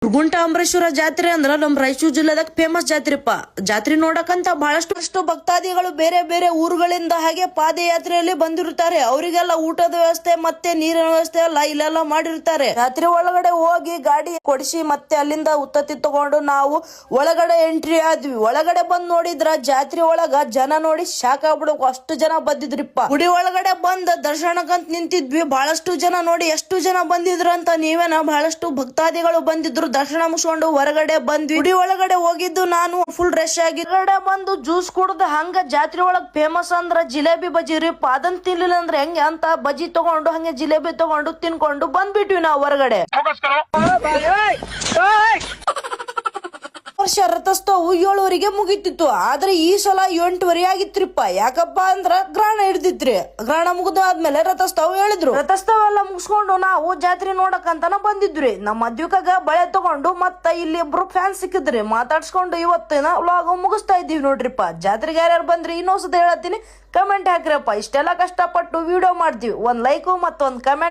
ಗುಂಟ ಅಂಬರೇಶ್ವರ ಜಾತ್ರೆ ಅಂದ್ರ ನಮ್ ರಾಯಚೂರು ಜಿಲ್ಲೆದಾಗ ಫೇಮಸ್ ಜಾತ್ರೆಪ್ಪ. ಜಾತ್ರೆ ನೋಡಕಂತ ಬಹಳಷ್ಟು ಭಕ್ತಾದಿಗಳು ಬೇರೆ ಬೇರೆ ಊರುಗಳಿಂದ ಹಾಗೆ ಪಾದಯಾತ್ರೆಯಲ್ಲಿ ಬಂದಿರುತ್ತಾರೆ. ಅವರಿಗೆಲ್ಲ ಊಟದ ವ್ಯವಸ್ಥೆ ಮತ್ತೆ ನೀರಿನ ವ್ಯವಸ್ಥೆ ಎಲ್ಲ ಇಲ್ಲೆಲ್ಲ ಮಾಡಿರ್ತಾರೆ. ಜಾತ್ರೆ ಒಳಗಡೆ ಹೋಗಿ ಗಾಡಿ ಕೊಡಿಸಿ ಮತ್ತೆ ಅಲ್ಲಿಂದ ಉತ್ತತ್ತಿ ತಗೊಂಡು ನಾವು ಒಳಗಡೆ ಎಂಟ್ರಿ ಆದ್ವಿ. ಒಳಗಡೆ ಬಂದ್ ನೋಡಿದ್ರ ಜಾತ್ರೆ ಒಳಗ ಜನ ನೋಡಿ ಶಾಕ್ ಆಗ್ಬಿಡಕ್ ಅಷ್ಟು ಜನ ಬಂದಿದ್ರಿಪ್ಪ. ಗುಡಿ ಒಳಗಡೆ ಬಂದ್ ದರ್ಶನಕ್ಕಂತ ನಿಂತಿದ್ವಿ. ಬಹಳಷ್ಟು ಜನ ನೋಡಿ ಎಷ್ಟು ಜನ ಬಂದಿದ್ರು ಅಂತ ನೀವೇನ. ಬಹಳಷ್ಟು ಭಕ್ತಾದಿಗಳು ಬಂದಿದ್ರು. ದರ್ಶನ ಮುಗಿಸ್ಕೊಂಡು ಹೊರಗಡೆ ಬಂದ್ವಿ. ಗುಡಿ ಒಳಗಡೆ ಹೋಗಿದ್ದು ನಾನು ಫುಲ್ ರಶ್ ಆಗಿ ಹೊರಗಡೆ ಬಂದು ಜ್ಯೂಸ್ ಕುಡ್ದು ಹಂಗ ಜಾತ್ರೆ ಒಳಗ್ ಫೇಮಸ್ ಅಂದ್ರ ಜಿಲೇಬಿ ಬಜ್ಜಿ ರೀಪ. ಅದನ್ ತಿನ್ಲಿಲ್ಲ ಅಂದ್ರೆ ಹೆಂಗೆ ಅಂತ ಬಜ್ಜಿ ತಗೊಂಡು ಹಂಗೆ ಜಿಲೇಬಿ ತಗೊಂಡು ತಿನ್ಕೊಂಡು ಬಂದ್ಬಿಟ್ವಿ ನಾವು ಹೊರಗಡೆ. ವರ್ಷ ರಥೋತ್ಸವ 7 ಮುಗಿತಿತ್ತು. ಆದ್ರೆ ಈ ಸಲ 8 ಆಗಿತ್ರಿಪ್ಪ. ಯಾಕಪ್ಪ ಅಂದ್ರ ಗ್ರಹಣ ಹಿಡ್ದಿತ್ರಿ. ಗ್ರಹಣ ಮುಗಿದಾದ್ಮೇಲೆ ರಥೋತ್ಸವ ಹೇಳಿದ್ರು. ರಥೋತ್ಸವ ಎಲ್ಲ ಮುಗಿಸ್ಕೊಂಡು ನಾವು ಜಾತ್ರೆ ನೋಡಕಂತಾನ ಬಂದಿದ್ರಿ. ನಮ್ಮ ಮದ್ವಿಕಾಗ ಬಳೆ ತಗೊಂಡು ಮತ್ತ ಇಲ್ಲಿ ಇಬ್ರು ಫ್ಯಾನ್ಸ್ ಸಿಕ್ಕಿದ್ರಿ. ಮಾತಾಡ್ಸ್ಕೊಂಡು ಇವತ್ತಿನ ವ್ಲಾಗ್ ಮುಗಿಸ್ತಾ ಇದ್ದೀವಿ ನೋಡ್ರಿಪ್ಪ. ಜಾತ್ರೆಗೆ ಯಾರ್ಯಾರು ಬಂದ್ರಿ ಇನ್ನೊಂದ್ಸತ ಹೇಳತ್ತೀನಿ, ಕಮೆಂಟ್ ಹಾಕ್ರಪ್ಪ. ಇಷ್ಟೆಲ್ಲ ಕಷ್ಟಪಟ್ಟು ವಿಡಿಯೋ ಮಾಡ್ತೀವಿ. ಒಂದ್ ಲೈಕ್ ಮತ್ತೊಂದ್ ಕಮೆಂಟ್